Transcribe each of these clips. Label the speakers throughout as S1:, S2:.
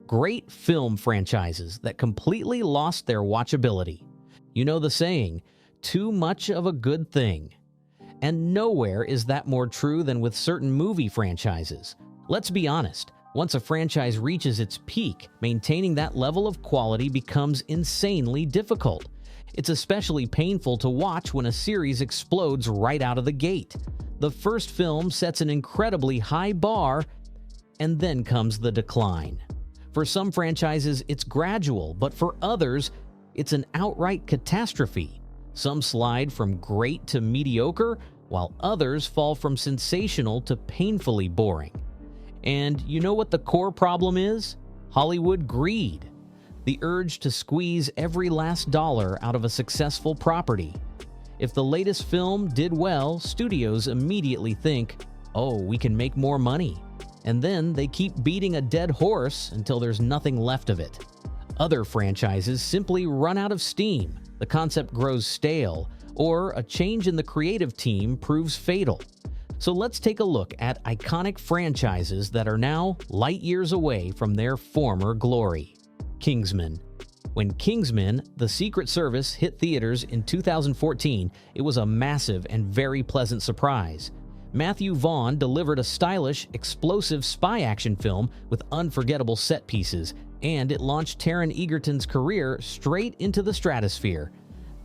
S1: Great film franchises that completely lost their watchability. You know the saying, too much of a good thing. And nowhere is that more true than with certain movie franchises. Let's be honest, once a franchise reaches its peak, maintaining that level of quality becomes insanely difficult. It's especially painful to watch when a series explodes right out of the gate. The first film sets an incredibly high bar, and then comes the decline. For some franchises, it's gradual, but for others, it's an outright catastrophe. Some slide from great to mediocre, while others fall from sensational to painfully boring. And you know what the core problem is? Hollywood greed. The urge to squeeze every last dollar out of a successful property. If the latest film did well, studios immediately think, oh, we can make more money. And then they keep beating a dead horse until there's nothing left of it. Other franchises simply run out of steam, the concept grows stale, or a change in the creative team proves fatal. So let's take a look at iconic franchises that are now light years away from their former glory. Kingsman. When Kingsman: The Secret Service hit theaters in 2014, it was a massive and very pleasant surprise. Matthew Vaughn delivered a stylish, explosive spy action film with unforgettable set pieces, and it launched Taron Egerton's career straight into the stratosphere.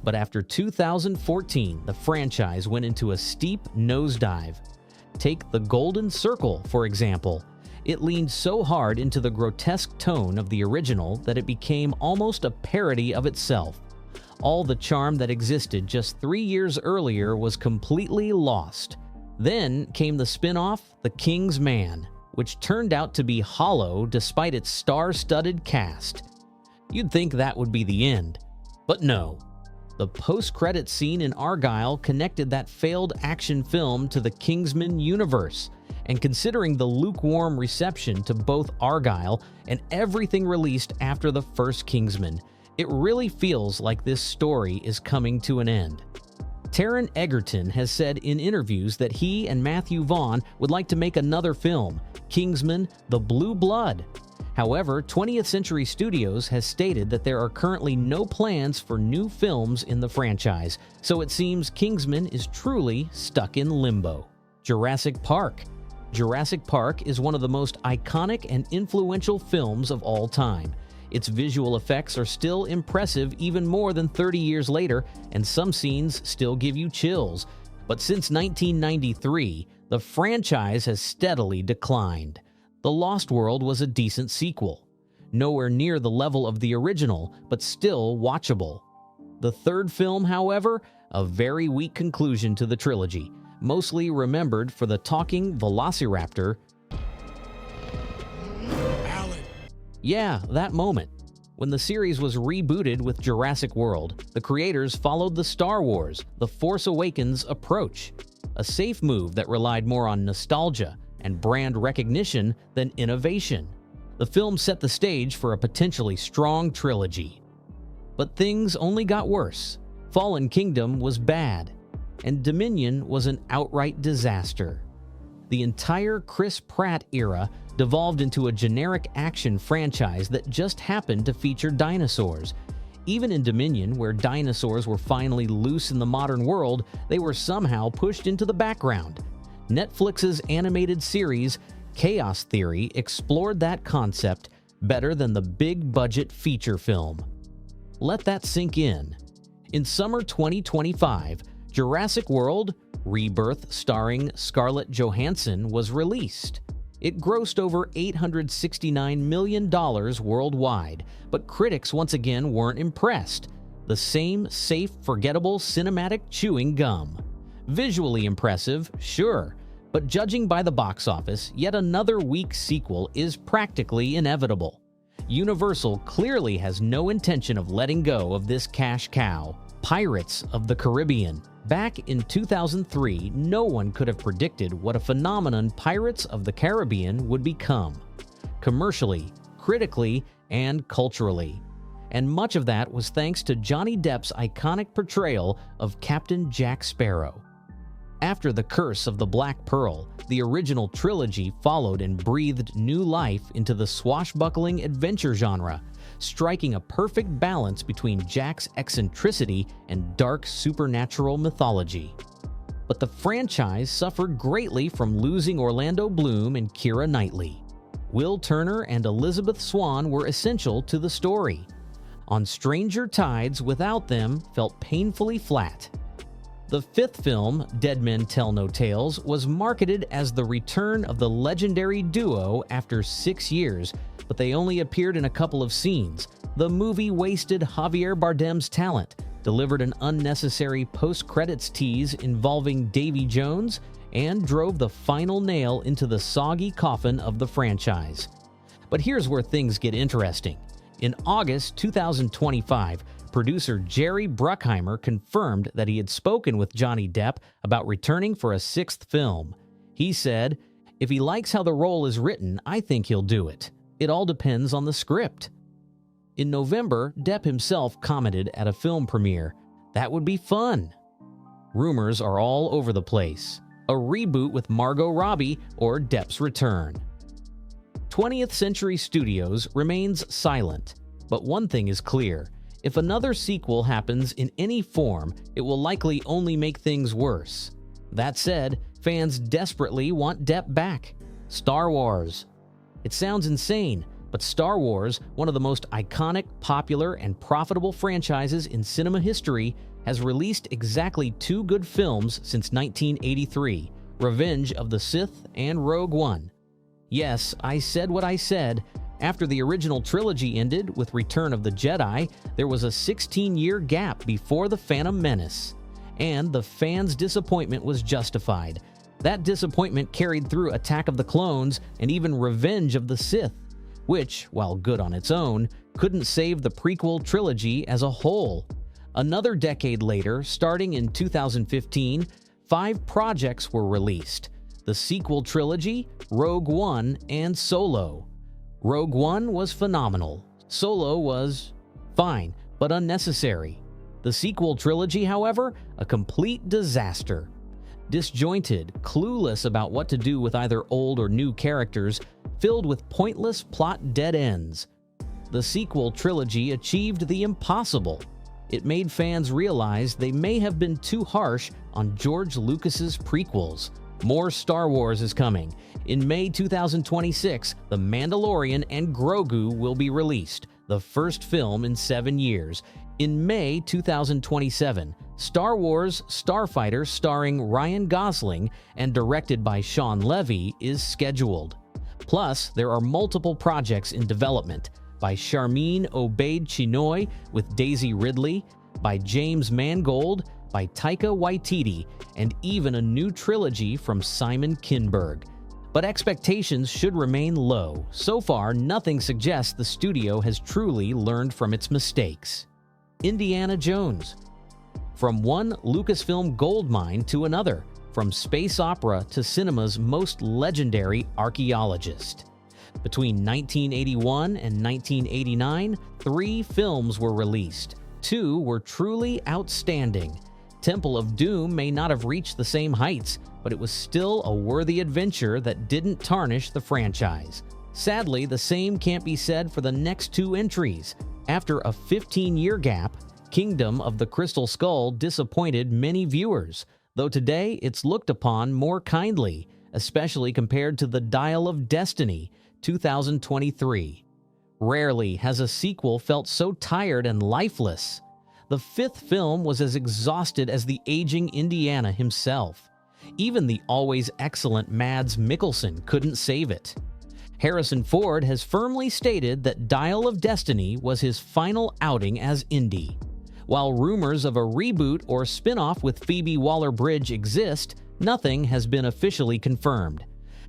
S1: But after 2014, the franchise went into a steep nosedive. Take The Golden Circle, for example. It leaned so hard into the grotesque tone of the original that it became almost a parody of itself. All the charm that existed just 3 years earlier was completely lost. Then came the spin-off, The Kingsman, which turned out to be hollow despite its star-studded cast. You'd think that would be the end, but no. The post-credits scene in Argylle connected that failed action film to the Kingsman universe, and considering the lukewarm reception to both Argylle and everything released after the first Kingsman, it really feels like this story is coming to an end. Taron Egerton has said in interviews that he and Matthew Vaughn would like to make another film, Kingsman: The Blue Blood. However, 20th Century Studios has stated that there are currently no plans for new films in the franchise, so it seems Kingsman is truly stuck in limbo. Jurassic Park. Jurassic Park is one of the most iconic and influential films of all time. Its visual effects are still impressive even more than 30 years later, and some scenes still give you chills. But since 1993, the franchise has steadily declined. The Lost World was a decent sequel. Nowhere near the level of the original, but still watchable. The third film, however, a very weak conclusion to the trilogy, mostly remembered for the talking velociraptor.
S2: Alan.
S1: Yeah, that moment. When the series was rebooted with Jurassic World, the creators followed the Star Wars: The Force Awakens approach, a safe move that relied more on nostalgia and brand recognition than innovation. The film set the stage for a potentially strong trilogy. But things only got worse. Fallen Kingdom was bad, and Dominion was an outright disaster. The entire Chris Pratt era devolved into a generic action franchise that just happened to feature dinosaurs. Even in Dominion, where dinosaurs were finally loose in the modern world, they were somehow pushed into the background. Netflix's animated series, Chaos Theory, explored that concept better than the big-budget feature film. Let that sink in. In summer 2025, Jurassic World: Rebirth, starring Scarlett Johansson, was released. It grossed over $869 million worldwide, but critics once again weren't impressed. The same safe, forgettable cinematic chewing gum. Visually impressive, sure, but judging by the box office, yet another weak sequel is practically inevitable. Universal clearly has no intention of letting go of this cash cow. Pirates of the Caribbean. Back in 2003, no one could have predicted what a phenomenon Pirates of the Caribbean would become. Commercially, critically, and culturally. And much of that was thanks to Johnny Depp's iconic portrayal of Captain Jack Sparrow. After The Curse of the Black Pearl, the original trilogy followed and breathed new life into the swashbuckling adventure genre, striking a perfect balance between Jack's eccentricity and dark supernatural mythology. But the franchise suffered greatly from losing Orlando Bloom and Keira Knightley. Will Turner and Elizabeth Swann were essential to the story. On Stranger Tides, without them, felt painfully flat. The fifth film, Dead Men Tell No Tales, was marketed as the return of the legendary duo after 6 years, but they only appeared in a couple of scenes. The movie wasted Javier Bardem's talent, delivered an unnecessary post-credits tease involving Davy Jones, and drove the final nail into the soggy coffin of the franchise. But here's where things get interesting. In August 2025, producer Jerry Bruckheimer confirmed that he had spoken with Johnny Depp about returning for a sixth film. He said, "If he likes how the role is written, I think he'll do it. It all depends on the script." In November, Depp himself commented at a film premiere, "That would be fun." Rumors are all over the place. A reboot with Margot Robbie or Depp's return. 20th Century Studios remains silent, but one thing is clear. If another sequel happens in any form, it will likely only make things worse. That said, fans desperately want Depp back. Star Wars. It sounds insane, but Star Wars, one of the most iconic, popular, and profitable franchises in cinema history, has released exactly 2 good films since 1983, Revenge of the Sith and Rogue One. Yes, I said what I said. After the original trilogy ended with Return of the Jedi, there was a 16-year gap before The Phantom Menace. And the fans' disappointment was justified. That disappointment carried through Attack of the Clones and even Revenge of the Sith, which, while good on its own, couldn't save the prequel trilogy as a whole. Another decade later, starting in 2015, 5 projects were released: the sequel trilogy, Rogue One, and Solo. Rogue One was phenomenal. Solo was fine, but unnecessary. The sequel trilogy, however, a complete disaster. Disjointed, clueless about what to do with either old or new characters, filled with pointless plot dead ends. The sequel trilogy achieved the impossible. It made fans realize they may have been too harsh on George Lucas's prequels. More Star Wars is coming. In May 2026, The Mandalorian and Grogu will be released, the first film in 7 years. In May 2027, Star Wars Starfighter starring Ryan Gosling and directed by Sean Levy is scheduled. Plus, there are multiple projects in development by Charmin Obaid-Chinoy with Daisy Ridley, by James Mangold, by Taika Waititi, and even a new trilogy from Simon Kinberg. But expectations should remain low. So far, nothing suggests the studio has truly learned from its mistakes. Indiana Jones. From one Lucasfilm goldmine to another, from space opera to cinema's most legendary archaeologist. Between 1981 and 1989, 3 films were released. 2 were truly outstanding. Temple of Doom may not have reached the same heights, but it was still a worthy adventure that didn't tarnish the franchise. Sadly, the same can't be said for the next 2 entries. After a 15-year gap, Kingdom of the Crystal Skull disappointed many viewers, though today it's looked upon more kindly, especially compared to The Dial of Destiny, 2023. Rarely has a sequel felt so tired and lifeless. The 5th film was as exhausted as the aging Indiana himself. Even the always excellent Mads Mikkelsen couldn't save it. Harrison Ford has firmly stated that Dial of Destiny was his final outing as Indy. While rumors of a reboot or spin-off with Phoebe Waller-Bridge exist, nothing has been officially confirmed.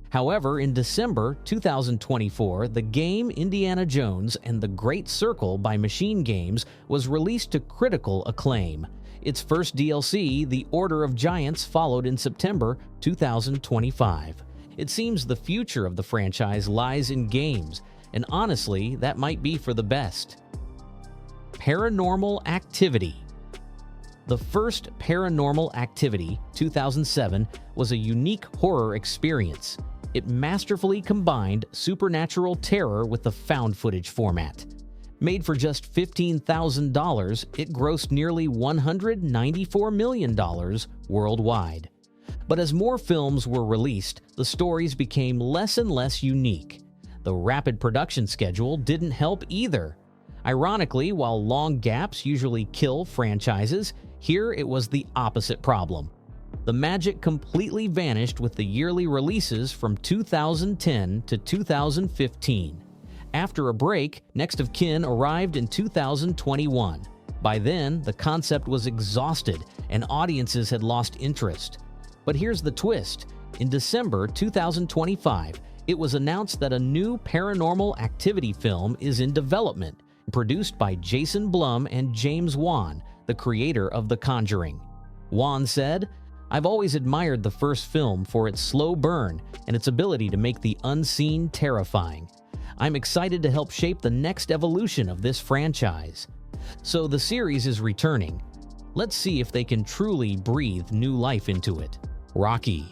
S1: However, in December 2024, the game Indiana Jones and the Great Circle by Machine Games was released to critical acclaim. Its first DLC, The Order of Giants, followed in September 2025. It seems the future of the franchise lies in games, and honestly, that might be for the best. Paranormal Activity. The first Paranormal Activity, 2007, was a unique horror experience. It masterfully combined supernatural terror with the found footage format. Made for just $15,000, it grossed nearly $194 million worldwide. But as more films were released, the stories became less and less unique. The rapid production schedule didn't help either. Ironically, while long gaps usually kill franchises, here it was the opposite problem. The magic completely vanished with the yearly releases from 2010 to 2015. After a break, Next of Kin arrived in 2021. By then, the concept was exhausted and audiences had lost interest. But here's the twist. In December 2025, it was announced that a new Paranormal Activity film is in development, produced by Jason Blum and James Wan, the creator of The Conjuring. Wan said, "I've always admired the first film for its slow burn and its ability to make the unseen terrifying. I'm excited to help shape the next evolution of this franchise." So the series is returning. Let's see if they can truly breathe new life into it. Rocky.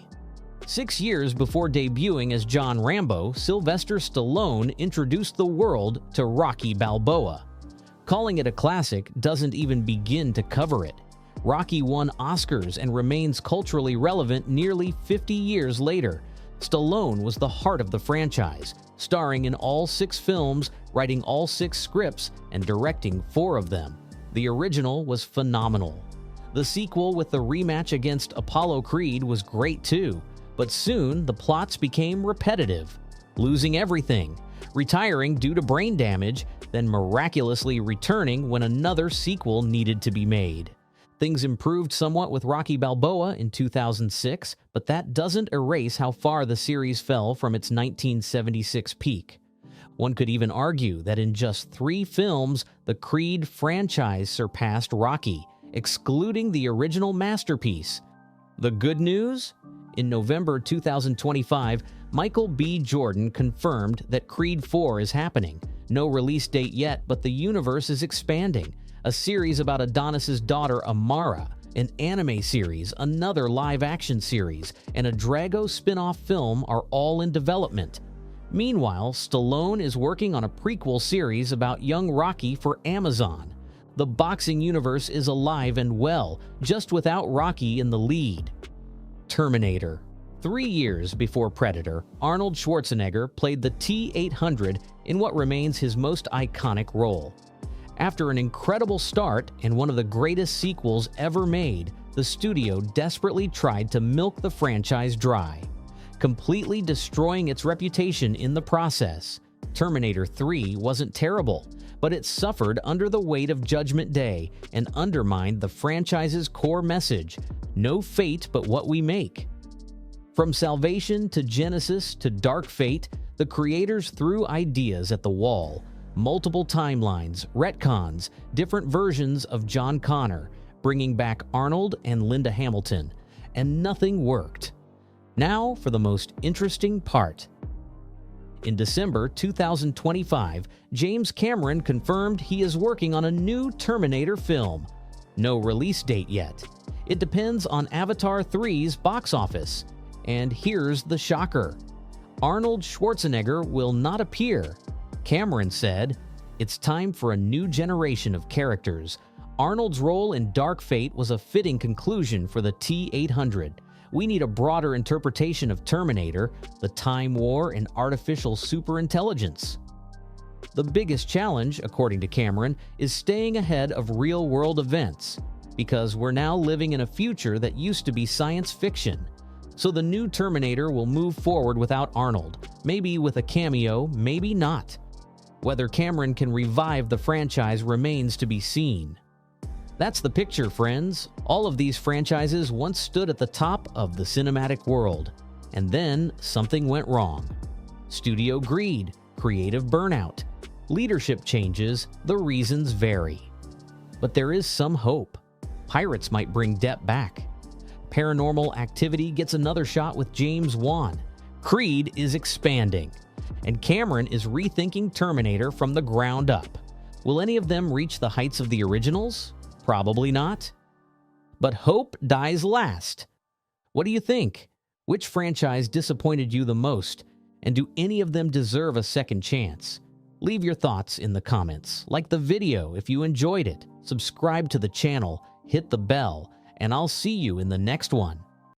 S1: 6 years before debuting as John Rambo, Sylvester Stallone introduced the world to Rocky Balboa. Calling it a classic doesn't even begin to cover it. Rocky won Oscars and remains culturally relevant nearly 50 years later. Stallone was the heart of the franchise, starring in all 6 films, writing all 6 scripts, and directing 4 of them. The original was phenomenal. The sequel with the rematch against Apollo Creed was great too. But soon, the plots became repetitive, losing everything, retiring due to brain damage, then miraculously returning when another sequel needed to be made. Things improved somewhat with Rocky Balboa in 2006, but that doesn't erase how far the series fell from its 1976 peak. One could even argue that in just 3 films, the Creed franchise surpassed Rocky, excluding the original masterpiece. The good news? In November 2025, Michael B. Jordan confirmed that Creed 4 is happening. No release date yet, but the universe is expanding. A series about Adonis's daughter Amara, an anime series, another live-action series, and a Drago spin-off film are all in development. Meanwhile, Stallone is working on a prequel series about young Rocky for Amazon. The boxing universe is alive and well, just without Rocky in the lead. Terminator. 3 years before Predator, Arnold Schwarzenegger played the T-800 in what remains his most iconic role. After an incredible start and one of the greatest sequels ever made, the studio desperately tried to milk the franchise dry, completely destroying its reputation in the process. Terminator 3 wasn't terrible, but it suffered under the weight of Judgment Day and undermined the franchise's core message: no fate but what we make. From Salvation to Genesis to Dark Fate, the creators threw ideas at the wall. Multiple timelines, retcons, different versions of John Connor, bringing back Arnold and Linda Hamilton, and nothing worked. Now for the most interesting part. In December 2025, James Cameron confirmed he is working on a new Terminator film. No release date yet. It depends on Avatar 3's box office. And here's the shocker. Arnold Schwarzenegger will not appear. Cameron said, "It's time for a new generation of characters. Arnold's role in Dark Fate was a fitting conclusion for the T-800. We need a broader interpretation of Terminator, the time war, and artificial superintelligence." The biggest challenge, according to Cameron, is staying ahead of real-world events, because we're now living in a future that used to be science fiction. So the new Terminator will move forward without Arnold, maybe with a cameo, maybe not. Whether Cameron can revive the franchise remains to be seen. That's the picture, friends. All of these franchises once stood at the top of the cinematic world, and then something went wrong. Studio greed, creative burnout, leadership changes, the reasons vary. But there is some hope. Pirates might bring Depp back. Paranormal Activity gets another shot with James Wan. Creed is expanding. And Cameron is rethinking Terminator from the ground up. Will any of them reach the heights of the originals? Probably not. But hope dies last. What do you think? Which franchise disappointed you the most? And do any of them deserve a second chance? Leave your thoughts in the comments. Like the video if you enjoyed it. Subscribe to the channel, hit the bell, and I'll see you in the next one.